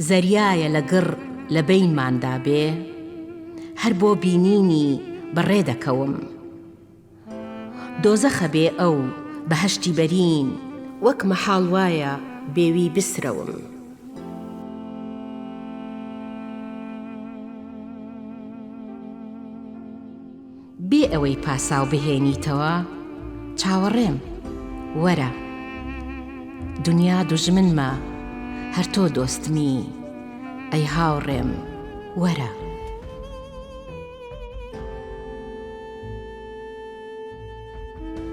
زەریایە لە گڕ لە بینماندا بێ، هەر بۆ بینینی بەڕێ دەکەوم. دۆزەخە بێ ئەو بەهەشتی بەرین، وەک مەحاڵ وایە بێوی بسرەوم. بێ ئەوەی پاساو بهێنیتەوە، چاوەڕێم وەرە. دنیا دوژمنمە، هەر تۆ دۆستمی، ئەی هاوڕێم وەرە.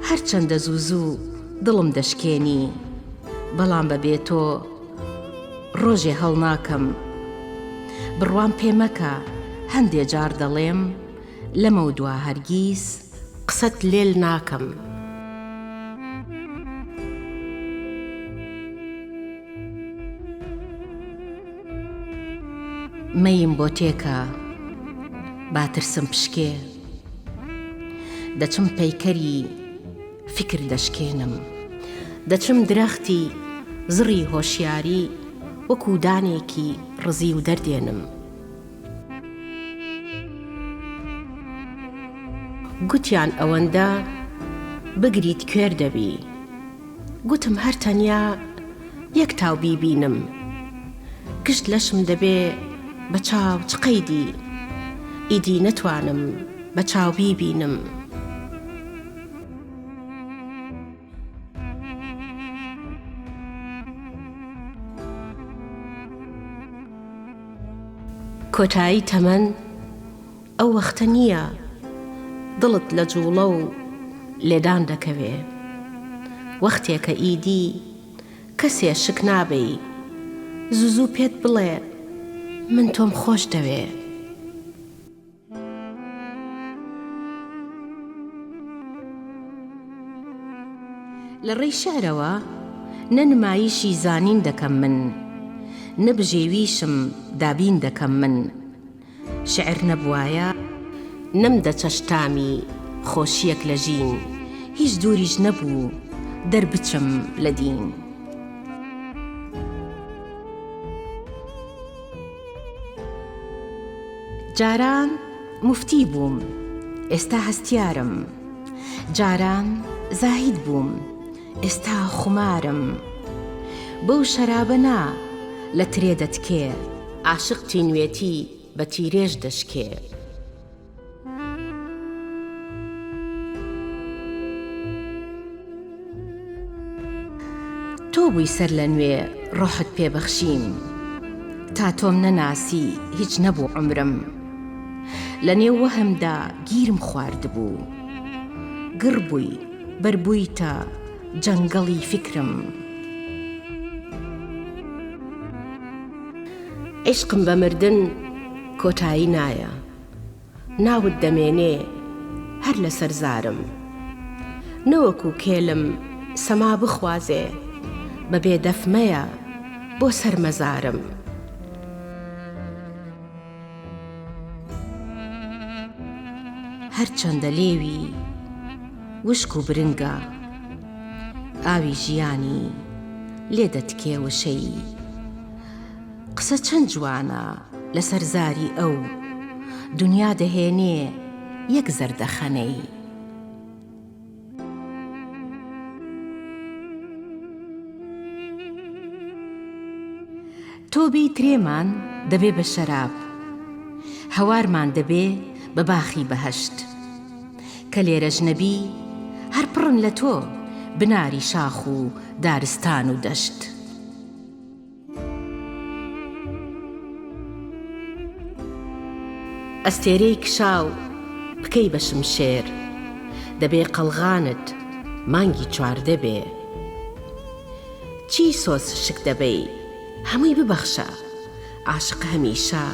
هەرچەندە زوو دڵم دەشکێنی، بەڵام بەبێ تۆ ڕۆژێ هەڵناکەم. بڕوام پێ مەکە، هەندێ جار دەڵێم لەمە و دوا هەرگیز قسەت لێل ناکەم. مەیم بۆ تێکە، باترسم پشکێ، دەچم پەیکەری فکر دەشکێنم. دەچم درەختی زڕی هۆشیاری، وەکو دانێکی ڕزی و دەردێنم. گوتیان ئەوەندە بگریت کوێر دەبی، گوتم هەر تەنیا یەک تاو بیبینم. گشت لەشم دەبێ بە چاو چ قەیدی، ئیدی نەتوانم بە چاو بیبینم. کۆتایی تەمەن ئەو وەختە نییە، دڵت لە جوڵە و لێدان دەکەوێ. وەختێکە ئیدی کەسێ شک نابەی، زوو پێت بڵێ من تۆم خۆش دەوێ. لە ڕێی شارەوە نەنمایشی زانین دەکەم من، نەبژێویشم دابین دەکەم من. شعر نەبوایە نەمدە چەشتامی خۆشیەک لە ژین، هیچ دووریش نەبوو دەربچم لە دین. جاران موفتی بووم، ئێستا هەستیارم. جاران زاهید بووم، ئێستا خومارم. بەو شەرابە نا لە ترێ دەتکێ، عاشق تینوێتی بە تیرێژ دەشکێ. تۆ بووی سەر لە نوێ ڕۆحت پێبەخشیم، تا تۆم نەناسی هیچ نەبوو عمرم. لە نێو وەهەمدا گیرم خواردبوو، گڕ بووی بەربوویتە جەنگەڵی فکرم. عشقم بە مردن کۆتایی نایە، ناوت دەمێنێ هەر لە سەرزارم. نەوەکو کێلم سەما بخوازێ، بە بێدەفمەیە بۆ سەرمەزارم. هەرچەندە لێوی وشک و برنگە، ئاوی ژیانی لێ دەتکێ وشەی. قسە چەند جوانە لەسەر زاری ئەو، دنیا دەهێنێ یەک زەردەخەنەی. تۆ بی ترێمان دەبێ بە شەراب، هەوارمان دەبێ بە باخی بەهەشت. کە لێرەش نەبی هەر پڕن لە تۆ بناری شاخ و دارستان و دەشت. ئەستێرەی کشاو بکەی بە شمشێر، دەبێ قەلغانت مانگی چواردە بێ. چی سۆز شک دەبەی هەمووی ببەخشە، عاشق هەمیشە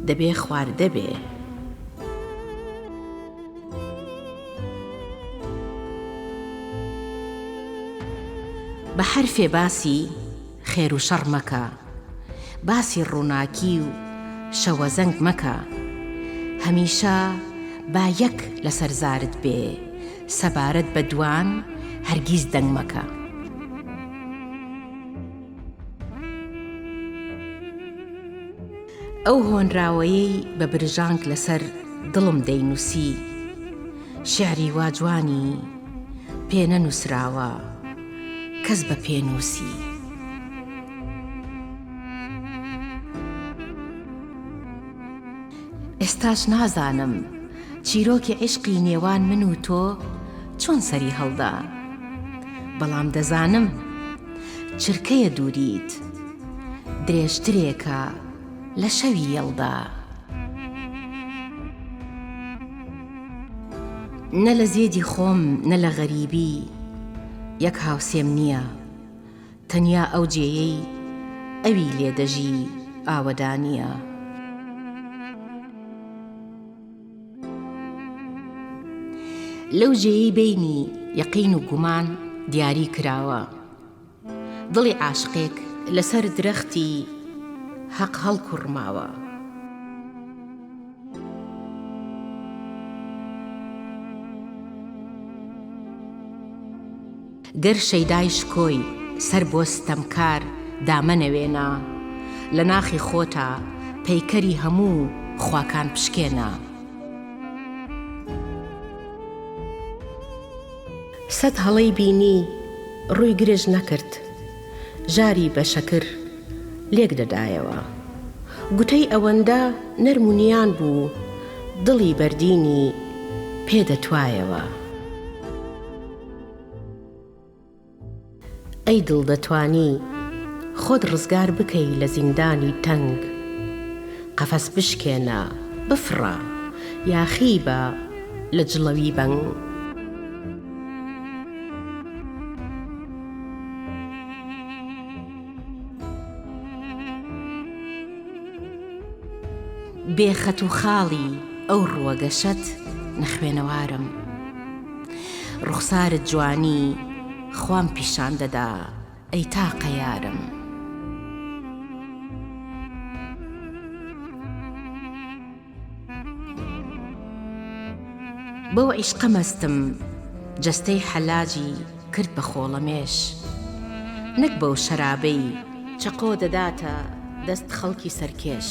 دەبێ خواردە بێ. بە حرفێ باسی خێر و شەڕ مەکە، باسی ڕووناکی و شەوە زەنگ مەکە. هەمیشە با یەک لەسەر زارت بێ، سەبارەت بە دوان هەرگیز دەنگ مەکە. ئەو هۆنراوەیەی بە برژانگ لەسەر دڵم دەینووسی، شیعری وا جوانی پێ نەنووسراوە کەس بە پێنووسی. ئێستاش نازانم چیرۆکی عشقی نێوان من و تۆ چۆن سەری هەڵدا، بەڵام دەزانم چرکەیە دووریت درێژترێکە لە شەوی یەڵدا. نە لە زێدی خۆم نە لە غەریبی یەک هاوسێم نییە، تەنیا ئەو جێیەی ئەوی لێدەژی ئاوەدانیە. لەو جێیەی بینی یەقین و گومان دیاری کراوە، دڵی عاشقێک لەسەر درەختی حەق هەڵکوڕماوە. گەر شەیدای شکۆی سەر بۆ ستەمکار دامەنەوێنە، لە ناخی خۆتە پەیکەری هەموو خواکان پشکێنە. سەد هەڵەی بینی ڕووی گرێژ نەکرد، ژاری بە شەکر لێک دەدایەوە. گوتەی ئەوەندە نەرمونیان بوو، دڵی بەردینی پێدەتوایەوە. ئەی دڵ دەتوانی خۆت ڕزگار بکەی لە زیندانی تەنگ، قەفەس بشکێنە بفڕە یاخی بە لە جڵەوی بەنگ. بێخەت و خاڵی ئەو ڕووەگەشەت نەخوێنەوارم، ڕوخسارت جوانی خوام پیشان دەدا ئەی تاقە یارم. بەو عیشقە مەستم جەستەی حەلاجی کرد بە خۆڵەمێش، نەک بەو شەرابەی چەقۆ دەداتە دەست خەڵکی سەرکێش.